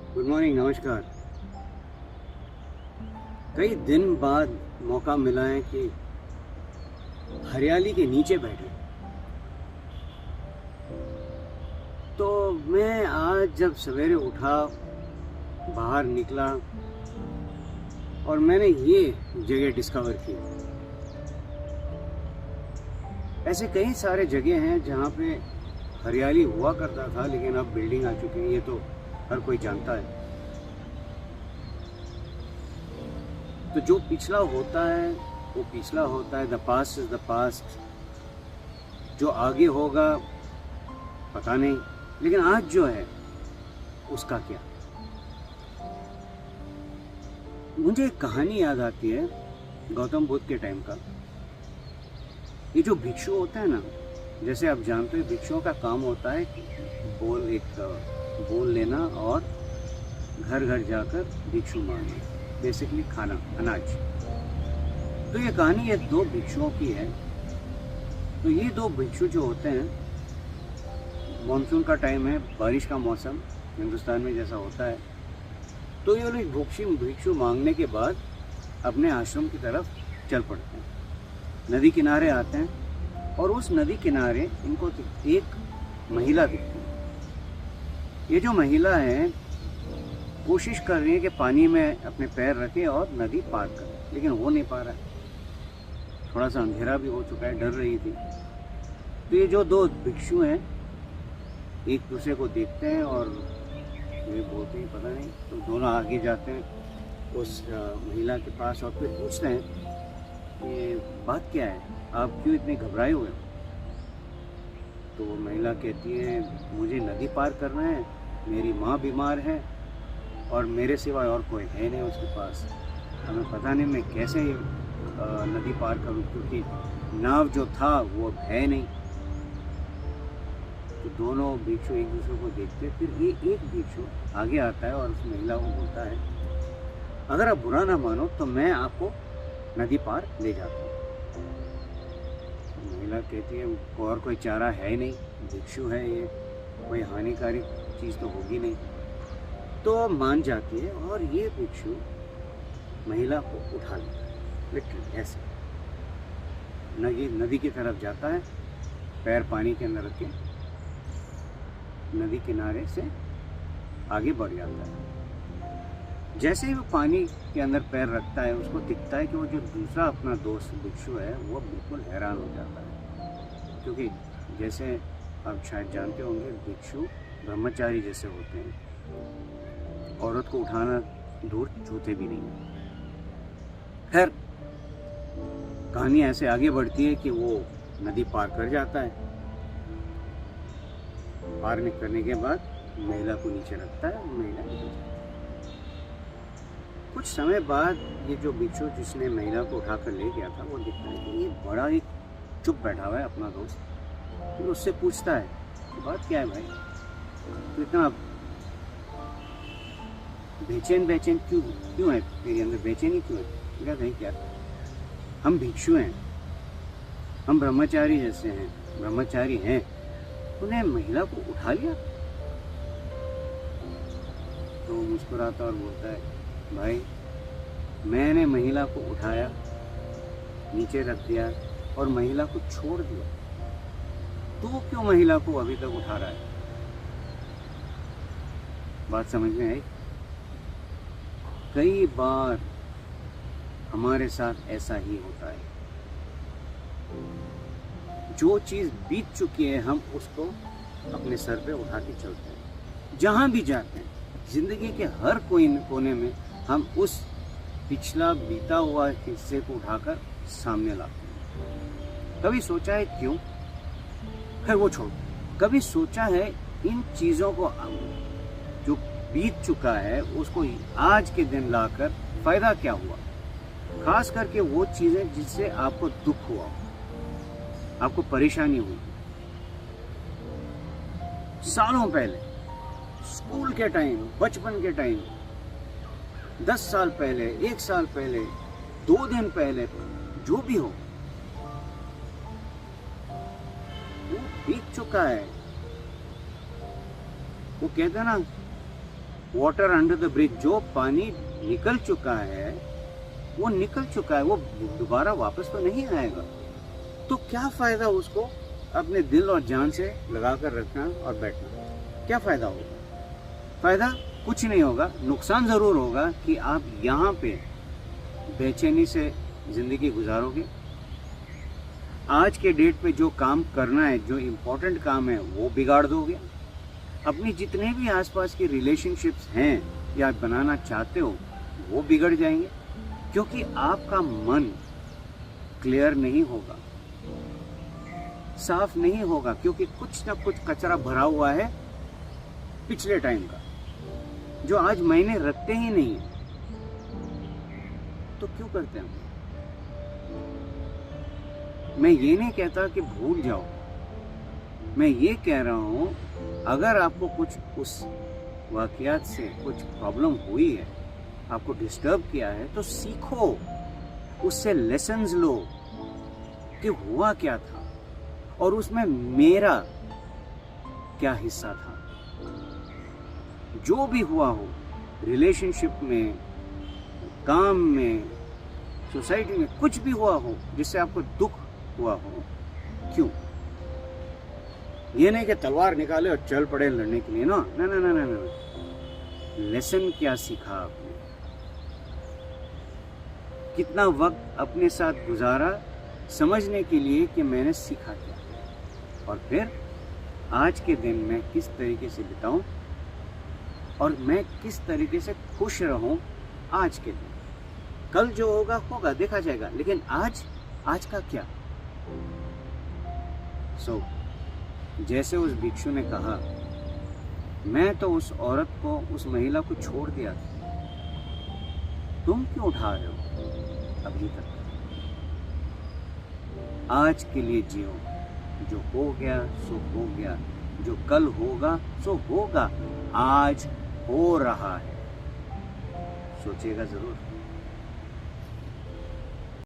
Good morning, नमस्कार। कई दिन बाद मौका मिला है कि हरियाली के नीचे बैठे। तो मैं आज जब सवेरे उठा, बाहर निकला और मैंने ये जगह डिस्कवर की। ऐसे कई सारे जगह हैं जहाँ पे हरियाली हुआ करता था, लेकिन अब बिल्डिंग आ चुकी है, ये तो हर कोई जानता है। तो जो पिछला होता है वो पिछला होता है। The past is the past. जो आगे होगा पता नहीं, लेकिन आज जो है उसका क्या। मुझे एक कहानी याद आती है गौतम बुद्ध के टाइम का। ये जो भिक्षु होता है ना, जैसे आप जानते हो भिक्षुओं का काम होता है बोल लेना और घर घर जाकर भिक्षु मांगना, बेसिकली खाना, अनाज। तो ये कहानी ये दो भिक्षुओं की है। तो ये दो भिक्षु जो होते हैं, मानसून का टाइम है, बारिश का मौसम हिंदुस्तान में जैसा होता है, तो ये लोग भिक्षु मांगने के बाद अपने आश्रम की तरफ चल पड़ते हैं। नदी किनारे आते हैं और उस नदी किनारे इनको एक महिला दिखती है। ये जो महिला है कोशिश कर रही है कि पानी में अपने पैर रखे और नदी पार करे, लेकिन हो नहीं पा रहा है। थोड़ा सा अंधेरा भी हो चुका है, डर रही थी। तो ये जो दो भिक्षु हैं एक दूसरे को देखते हैं और ये बोलते हैं पता नहीं। तो दोनों आगे जाते हैं उस महिला के पास और फिर पूछते हैं ये बात क्या है, आप क्यों इतने घबराए हुए हो। तो वो महिला कहती है मुझे नदी पार करना है, मेरी माँ बीमार है और मेरे सिवाय और कोई है नहीं उसके पास। हमें पता नहीं मैं कैसे नदी पार करूं, क्योंकि नाव जो था वो है नहीं। तो दोनों भिक्षु एक दूसरे को देखते, फिर ये एक भिक्षु आगे आता है और उस महिला को बोलता है अगर आप बुरा ना मानो तो मैं आपको नदी पार ले जाता हूँ। तो महिला कहती है और कोई चारा है नहीं, भिक्षु है ये, कोई हानिकारक चीज़ तो होगी नहीं। तो मान जाती है और ये भिक्षु महिला को उठा लेता है, लिटरली ऐसे नदी की तरफ जाता है, पैर पानी के अंदर रख के नदी किनारे से आगे बढ़ जाता है। जैसे ही वो पानी के अंदर पैर रखता है, उसको दिखता है कि वो जो दूसरा अपना दोस्त भिक्षु है वो बिल्कुल हैरान हो जाता है, क्योंकि जैसे आप शायद जानते होंगे भिक्षु ब्रह्मचारी जैसे होते हैं, औरत को उठाना दूर छूते भी नहीं। खैर कहानी ऐसे आगे बढ़ती है कि वो नदी पार कर जाता है। पार करने के बाद महिला को नीचे रखता है, महिला निकल जाती है। कुछ समय बाद ये जो भिक्षु जिसने महिला को उठाकर ले गया था वो दिखता है कि ये बड़ा ही चुप बैठा हुआ है अपना दोस्त। फिर उससे पूछता है कि बात क्या है भाई, तो इतना बेचैन क्यों है, तेरे अंदर बेचैनी क्यों है। क्या नहीं, क्या हम भिक्षु हैं, हम ब्रह्मचारी जैसे हैं, ब्रह्मचारी हैं, उन्हें महिला को उठा लिया। तो मुस्कुराता और बोलता है भाई मैंने महिला को उठाया, नीचे रख दिया और महिला को छोड़ दिया, तो क्यों महिला को अभी तक उठा रहा है। बात समझ में आई। कई बार हमारे साथ ऐसा ही होता है, जो चीज़ बीत चुकी है हम उसको अपने सर पे उठा के चलते हैं। जहाँ भी जाते हैं जिंदगी के हर कोने में हम उस पिछला बीता हुआ हिस्से को उठाकर सामने लाते हैं। कभी सोचा है क्यों, खैर वो छोड़। कभी सोचा है इन चीज़ों को जो बीत चुका है उसको आज के दिन लाकर फायदा क्या हुआ। खास करके वो चीज़ें जिससे आपको दुख हुआ, आपको परेशानी हुई। सालों पहले, स्कूल के टाइम, बचपन के टाइम, 10 साल पहले, 1 साल पहले, 2 दिन पहले, जो भी हो वो बीत चुका है। वो कहते हैं ना वाटर अंडर द ब्रिज, जो पानी निकल चुका है वो निकल चुका है, वो दोबारा वापस तो नहीं आएगा। तो क्या फायदा उसको अपने दिल और जान से लगा कर रखना और बैठना, क्या फायदा होगा? फायदा कुछ नहीं होगा, नुकसान जरूर होगा कि आप यहाँ पे बेचैनी से जिंदगी गुजारोगे। आज के डेट पे जो काम करना है, जो इम्पोर्टेंट काम है, वो बिगाड़ दोगे। अपनी जितने भी आसपास की रिलेशनशिप्स हैं या बनाना चाहते हो वो बिगड़ जाएंगे, क्योंकि आपका मन क्लियर नहीं होगा, साफ नहीं होगा, क्योंकि कुछ ना कुछ कचरा भरा हुआ है पिछले टाइम का, जो आज मायने रखते ही नहीं है। तो क्यों करते हैं? मैं ये नहीं कहता कि भूल जाओ, मैं ये कह रहा हूं अगर आपको कुछ उस वाकयात से कुछ प्रॉब्लम हुई है, आपको डिस्टर्ब किया है, तो सीखो, उससे लेसन्स लो कि हुआ क्या था और उसमें मेरा क्या हिस्सा था। जो भी हुआ हो, रिलेशनशिप में, काम में, सोसाइटी में, कुछ भी हुआ हो जिससे आपको दुख हुआ हो, क्यों? ये नहीं कि तलवार निकाले और चल पड़े लड़ने के लिए, ना ना ना ना ना ना। लेसन क्या सीखा आपने, कितना वक्त अपने साथ गुजारा समझने के लिए कि मैंने सीखा क्या, और फिर आज के दिन मैं किस तरीके से बिताऊं और मैं किस तरीके से खुश रहूं आज के दिन। कल जो होगा होगा, देखा जाएगा, लेकिन आज का क्या? जैसे उस भिक्षु ने कहा, मैं तो उस औरत को, उस महिला को छोड़ दिया था, तुम क्यों उठा रहे हो अभी तक? आज के लिए जियो, जो हो गया सो हो गया, जो कल होगा सो होगा, आज हो रहा है, सोचिएगा जरूर।